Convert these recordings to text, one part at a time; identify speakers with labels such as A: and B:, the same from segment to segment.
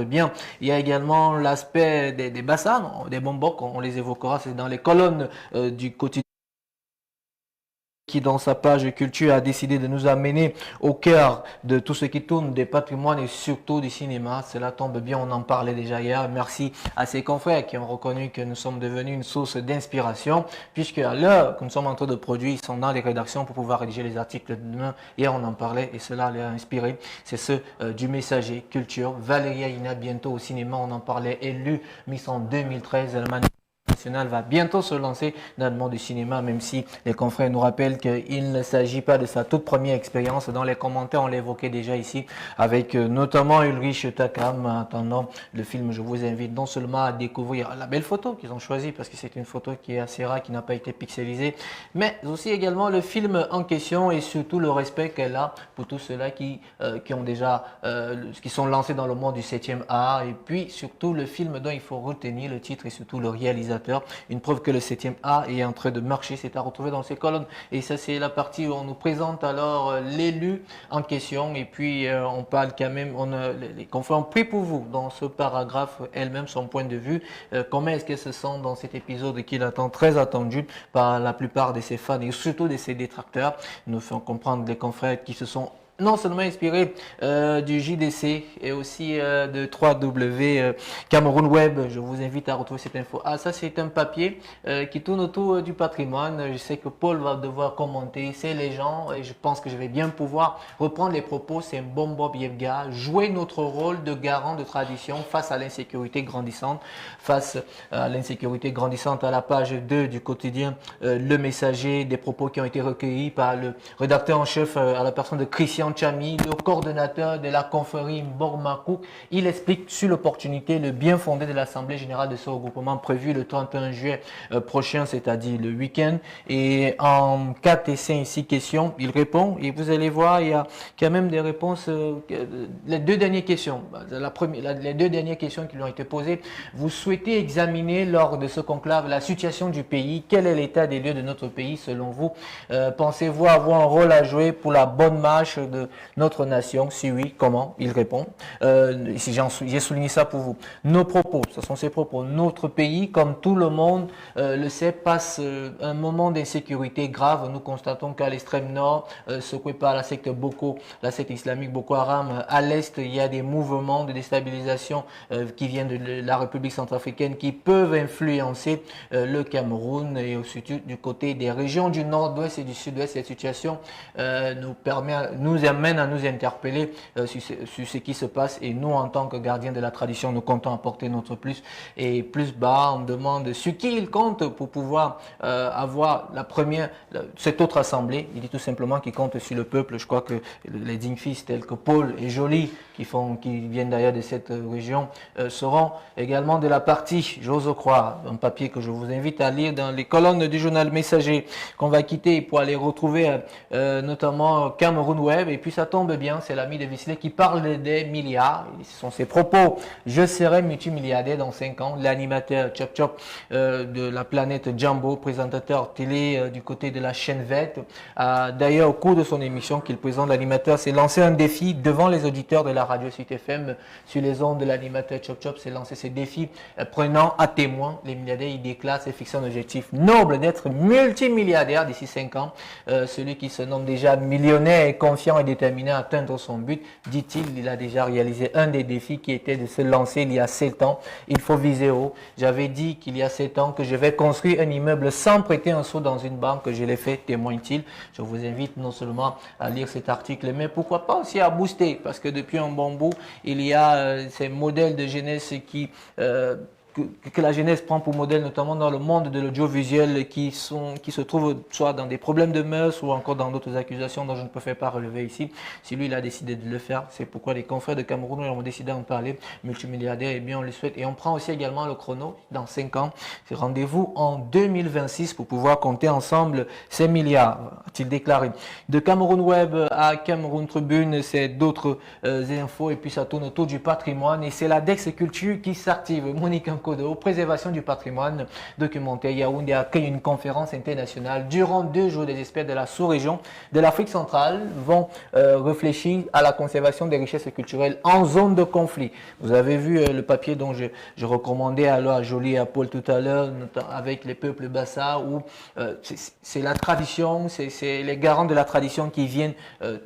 A: bien. Il y a également l'aspect des bassins, des bombok, on les évoquera, c'est dans les colonnes du quotidien qui, dans sa page culture, a décidé de nous amener au cœur de tout ce qui tourne des patrimoines et surtout du cinéma. Cela tombe bien, on en parlait déjà hier. Merci à ses confrères qui ont reconnu que nous sommes devenus une source d'inspiration, puisque à l'heure que nous sommes en train de produire, ils sont dans les rédactions pour pouvoir rédiger les articles de demain. Hier, on en parlait et cela les a inspirés. C'est ceux du Messager Culture. Valéria Ina, bientôt au cinéma, on en parlait, élue Miss en 2013. National va bientôt se lancer dans le monde du cinéma, même si les confrères nous rappellent qu'il ne s'agit pas de sa toute première expérience. Dans les commentaires, on l'évoquait déjà ici, avec notamment Ulrich Takam. En attendant le film, je vous invite non seulement à découvrir la belle photo qu'ils ont choisie, parce que c'est une photo qui est assez rare, qui n'a pas été pixelisée, mais aussi également le film en question et surtout le respect qu'elle a pour tous ceux-là qui ont déjà, qui sont lancés dans le monde du 7e art, et puis surtout le film dont il faut retenir le titre et surtout le réalisateur. Une preuve que le 7e art est en train de marcher, c'est à retrouver dans ces colonnes. Et ça, c'est la partie où on nous présente alors l'élu en question. Et puis, on parle quand même, les confrères ont pris pour vous dans ce paragraphe elle-même son point de vue. Comment est-ce qu'elle se sent dans cet épisode qu'il attend, très attendu par la plupart de ses fans et surtout de ses détracteurs. Nous faisons comprendre les confrères qui se sont non seulement inspiré du JDC et aussi de 3W Cameroun Web. Je vous invite à retrouver cette info. Ah, ça c'est un papier qui tourne autour du patrimoine. Je sais que Paul va devoir commenter ces légendes et je pense que je vais bien pouvoir reprendre les propos. C'est un bon Bob Yevga. Jouer notre rôle de garant de tradition face à l'insécurité grandissante. Face à l'insécurité grandissante, à la page 2 du quotidien Le Messager, des propos qui ont été recueillis par le rédacteur en chef à la personne de Christian Chami, le coordonnateur de la confrérie Bormakouk. Il explique sur l'opportunité, le bien fondé de l'Assemblée générale de ce regroupement prévu le 31 juillet prochain, c'est-à-dire le week-end. Et en 4 et 5 6 questions, il répond et vous allez voir, il y a quand même des réponses. Les deux dernières questions, les deux dernières questions qui lui ont été posées. Vous souhaitez examiner lors de ce conclave la situation du pays? Quel est l'état des lieux de notre pays selon vous? Pensez-vous avoir un rôle à jouer pour la bonne marche de notre nation? Si oui, comment? Il répond. Si j'ai souligné ça pour vous. Nos propos, ce sont ses propos. Notre pays, comme tout le monde le sait, passe un moment d'insécurité grave. Nous constatons qu'à l'extrême nord, secoué par la secte islamique Boko Haram, à l'est, il y a des mouvements de déstabilisation qui viennent de la République centrafricaine qui peuvent influencer le Cameroun et aussi du côté des régions du nord-ouest et du sud-ouest. Cette situation nous amène à nous interpeller sur ce qui se passe et nous, en tant que gardiens de la tradition, nous comptons apporter notre plus. Et plus bas, on demande sur qui il compte pour pouvoir avoir cette autre assemblée. Il dit tout simplement qu'il compte sur le peuple. Je crois que les dignes fils tels que Paul et Joly, qui viennent d'ailleurs de cette région, seront également de la partie, j'ose croire, un papier que je vous invite à lire dans les colonnes du journal Messager qu'on va quitter pour aller retrouver notamment Cameroun Web. Et puis ça tombe bien, c'est l'ami de Visley qui parle des milliards. Ce sont ses propos. Je serai multimilliardaire dans 5 ans. L'animateur Chop Chop de la planète Jumbo, présentateur télé du côté de la chaîne VET. D'ailleurs, au cours de son émission qu'il présente, l'animateur s'est lancé un défi devant les auditeurs de la radio Suite FM sur les ondes de l'animateur Chop Chop. S'est lancé ce défi prenant à témoin les milliardaires. Il déclare, c'est fixé un objectif noble d'être multimilliardaire d'ici 5 ans. Celui qui se nomme déjà millionnaire est confiant et déterminé à atteindre son but. Dit-il, il a déjà réalisé un des défis qui était de se lancer il y a 7 ans. Il faut viser haut. J'avais dit qu'il y a 7 ans que je vais construire un immeuble sans prêter un sou dans une banque. Je l'ai fait, témoigne-t-il. Je vous invite non seulement à lire cet article, mais pourquoi pas aussi à booster, parce que depuis un bon bout, il y a ces modèles de jeunesse que la jeunesse prend pour modèle, notamment dans le monde de l'audiovisuel, qui se trouvent soit dans des problèmes de mœurs ou encore dans d'autres accusations dont je ne peux pas relever ici. Si lui, il a décidé de le faire, c'est pourquoi les confrères de Cameroun ont décidé d'en parler. Multimilliardaire, eh bien, on le souhaite. Et on prend aussi également le chrono dans 5 ans. C'est rendez-vous en 2026 pour pouvoir compter ensemble ces milliards, a-t-il déclaré. De Cameroun Web à Cameroun Tribune, c'est d'autres infos. Et puis, ça tourne autour du patrimoine. Et c'est la Dex Culture qui s'active. Monique Kodo, préservation du patrimoine documentaire. Yaoundé accueille une conférence internationale. Durant 2 jours, des experts de la sous-région de l'Afrique centrale vont réfléchir à la conservation des richesses culturelles en zone de conflit. Vous avez vu le papier dont je recommandais alors à Joly et à Paul tout à l'heure, avec les peuples Bassa, où c'est la tradition, c'est les garants de la tradition qui viennent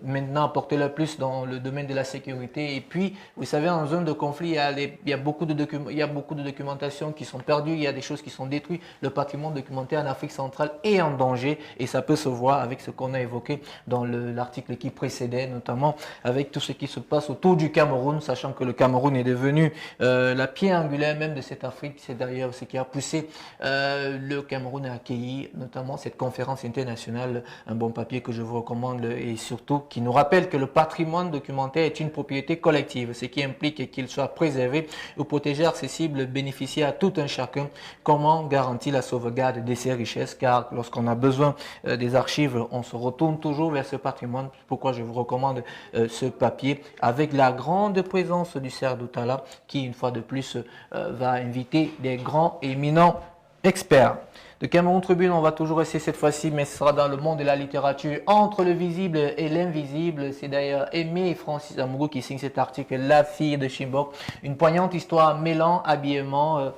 A: maintenant apporter le plus dans le domaine de la sécurité. Et puis, vous savez, en zone de conflit, il y a beaucoup de documentation qui sont perdues, il y a des choses qui sont détruites. Le patrimoine documentaire en Afrique centrale est en danger et ça peut se voir avec ce qu'on a évoqué dans l'article qui précédait, notamment avec tout ce qui se passe autour du Cameroun, sachant que le Cameroun est devenu la pierre angulaire même de cette Afrique. C'est d'ailleurs ce qui a poussé le Cameroun à accueillir notamment cette conférence internationale, un bon papier que je vous recommande et surtout qui nous rappelle que le patrimoine documentaire est une propriété collective, ce qui implique qu'il soit préservé ou protégé, accessible, bénéficier à tout un chacun. Comment garantir la sauvegarde de ces richesses? Car lorsqu'on a besoin des archives, on se retourne toujours vers ce patrimoine. Pourquoi je vous recommande ce papier avec la grande présence du Cerf d'Outala qui, une fois de plus, va inviter des grands et éminents experts. De Cameroun Tribune, on va toujours rester cette fois-ci, mais ce sera dans le monde de la littérature, entre le visible et l'invisible. C'est d'ailleurs Aimé et Francis Amourou qui signent cet article, La fille de Chimbok. Une poignante histoire mêlant habillement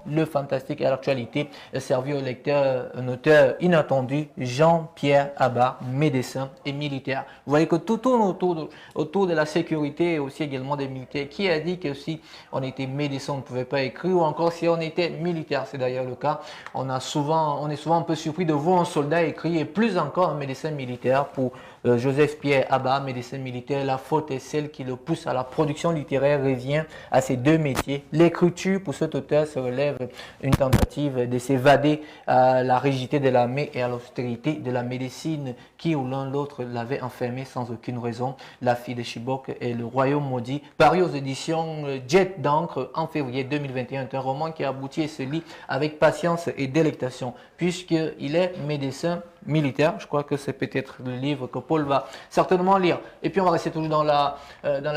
A: le fantastique et l'actualité, servi au lecteur, un auteur inattendu, Jean-Pierre Abba, médecin et militaire. Vous voyez que tout tourne autour de la sécurité et aussi également des militaires. Qui a dit que si on était médecin, on ne pouvait pas écrire, ou encore si on était militaire, c'est d'ailleurs le cas. On est souvent un peu surpris de voir un soldat écrire et plus encore un médecin militaire. Pour Joseph-Pierre Abba, médecin militaire, la faute est celle qui le pousse à la production littéraire, revient à ces deux métiers. L'écriture, pour cet auteur, se relève une tentative de s'évader à la rigidité de l'armée et à l'austérité de la médecine qui ou l'un l'autre l'avait enfermé sans aucune raison. La fille de Chibok et le royaume maudit, paru aux éditions Jet d'encre en février 2021. C'est un roman qui aboutit et se lit avec patience et délectation, puisqu'il est médecin militaire. Je crois que c'est peut-être le livre que Paul va certainement lire. Et puis on va rester toujours dans la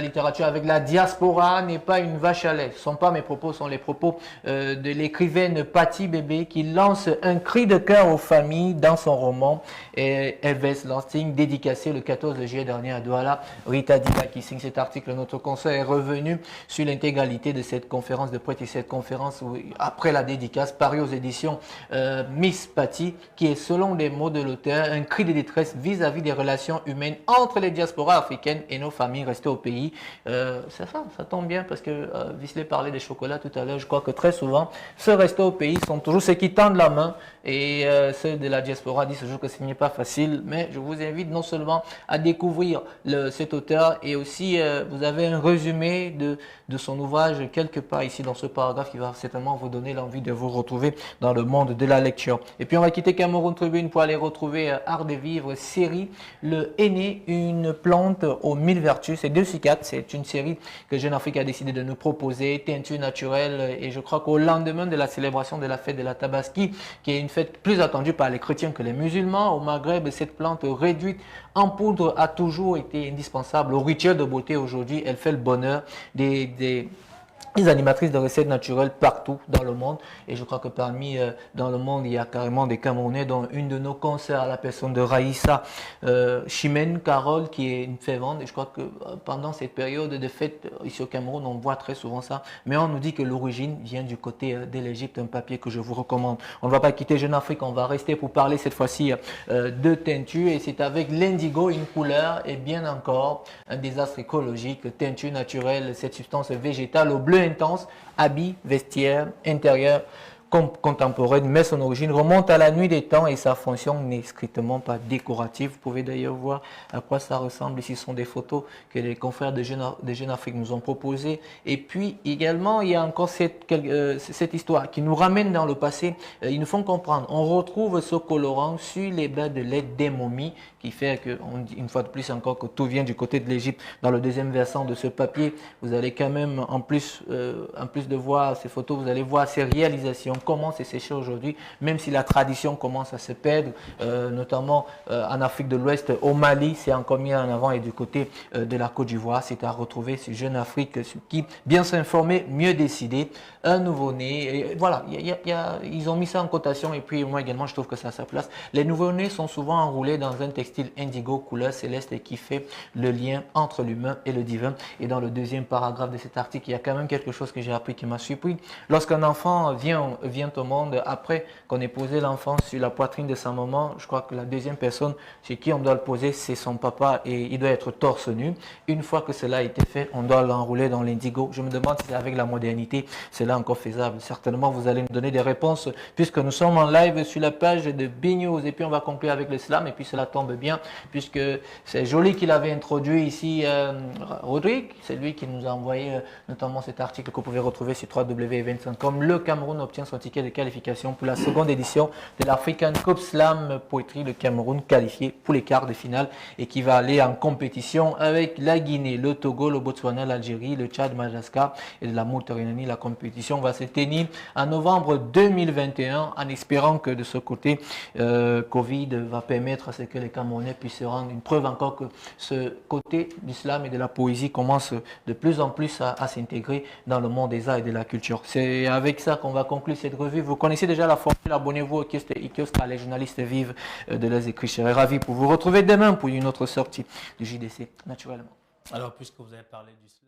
A: littérature avec La diaspora n'est pas une vache à lait. Ce ne sont pas mes propos, ce sont les propos de l'écrivaine Patty Bébé qui lance un cri de cœur aux familles dans son roman Elves Lansing, dédicacé le 14 juillet dernier à Douala. Rita Diba qui signe cet article. Notre conseil est revenu sur l'intégralité de cette conférence de prêtre et cette conférence après la dédicace parue aux éditions Miss Patty, qui est selon les mots de l'auteur un cri de détresse vis-à-vis des relations humaines entre les diasporas africaines et nos familles restées au pays. Ça tombe bien parce que Visley parlait des chocolats tout à l'heure. Je crois que très souvent, ceux restés au pays sont toujours ceux qui tendent la main et ceux de la diaspora disent toujours que ce n'est pas facile. Mais je vous invite non seulement à découvrir cet auteur et aussi vous avez un résumé de son ouvrage quelque part ici dans ce paragraphe qui va certainement vous donner l'envie de vous retrouver dans le monde de la lecture. Et puis on va quitter Cameroun Tribune pour aller retrouver Art de vivre, série Le Aîné, une plante aux 1000 vertus. C'est 2/4, c'est une série que Jeune Afrique a décidé de nous proposer, teinture naturelle, et je crois qu'au lendemain de la célébration de la fête de la Tabaski, qui est une fête plus attendue par les chrétiens que les musulmans, au Maghreb, cette plante réduite en poudre a toujours été indispensable au rituel de beauté. Aujourd'hui, elle fait le bonheur des animatrices de recettes naturelles partout dans le monde, et je crois que dans le monde il y a carrément des Camerounais, dont une de nos consoeurs, la personne de Raïssa Chimène Carole, qui est une fervente, et je crois que pendant cette période de fête ici au Cameroun on voit très souvent ça, mais on nous dit que l'origine vient du côté de l'Égypte, un papier que je vous recommande. On ne va pas quitter Jeune Afrique, on va rester pour parler cette fois-ci de teinture, et c'est avec l'indigo, une couleur et bien encore un désastre écologique. Teinture naturelle, cette substance végétale au bleu intense, habits, vestiaires, intérieur contemporaine, mais son origine remonte à la nuit des temps et sa fonction n'est strictement pas décorative. Vous pouvez d'ailleurs voir à quoi ça ressemble. Ici, ce sont des photos que les confrères de Jeune Afrique nous ont proposées. Et puis également, il y a encore cette histoire qui nous ramène dans le passé. Ils nous font comprendre. On retrouve ce colorant sur les bas de lait des momies, qui fait que, une fois de plus encore, que tout vient du côté de l'Égypte. Dans le deuxième versant de ce papier, vous allez quand même, en plus de voir ces photos, vous allez voir ces réalisations commence à sécher aujourd'hui, même si la tradition commence à se perdre, notamment en Afrique de l'Ouest, au Mali, c'est encore mis en avant, et du côté de la Côte d'Ivoire, c'est à retrouver ce jeune Afrique qui, bien s'informer, mieux décider, un nouveau-né. Voilà, ils ont mis ça en cotation, et puis moi également, je trouve que ça a sa place. Les nouveau-nés sont souvent enroulés dans un textile indigo couleur céleste qui fait le lien entre l'humain et le divin. Et dans le deuxième paragraphe de cet article, il y a quand même quelque chose que j'ai appris qui m'a surpris. Lorsqu'un enfant vient au monde, après qu'on ait posé l'enfant sur la poitrine de sa maman, je crois que la deuxième personne chez qui on doit le poser, c'est son papa, et il doit être torse nu. Une fois que cela a été fait, on doit l'enrouler dans l'indigo. Je me demande si avec la modernité, c'est là encore faisable. Certainement, vous allez me donner des réponses, puisque nous sommes en live sur la page de B-News, et puis on va conclure avec l'islam, et puis cela tombe bien, puisque c'est joli qu'il avait introduit ici, Rodrigue, c'est lui qui nous a envoyé notamment cet article que vous pouvez retrouver sur www.events.com. Le Cameroun obtient son ticket de qualification pour la seconde édition de l'African Cup Slam Poetry. Le Cameroun qualifié pour les quarts de finale, et qui va aller en compétition avec la Guinée, le Togo, le Botswana, l'Algérie, le Tchad, Madagascar et de la Mauritanie. La compétition va se tenir en novembre 2021, en espérant que de ce côté, Covid va permettre à ce que les Camerounais puissent se rendre. Une preuve encore que ce côté du slam et de la poésie commence de plus en plus à s'intégrer dans le monde des arts et de la culture. C'est avec ça qu'on va conclure cette revue. Vous connaissez déjà la formule, abonnez-vous au kiosque, les journalistes vivent de leurs écrits. Je serai ravi pour vous retrouver demain pour une autre sortie du JDC, naturellement.
B: Alors, puisque vous avez parlé du slam,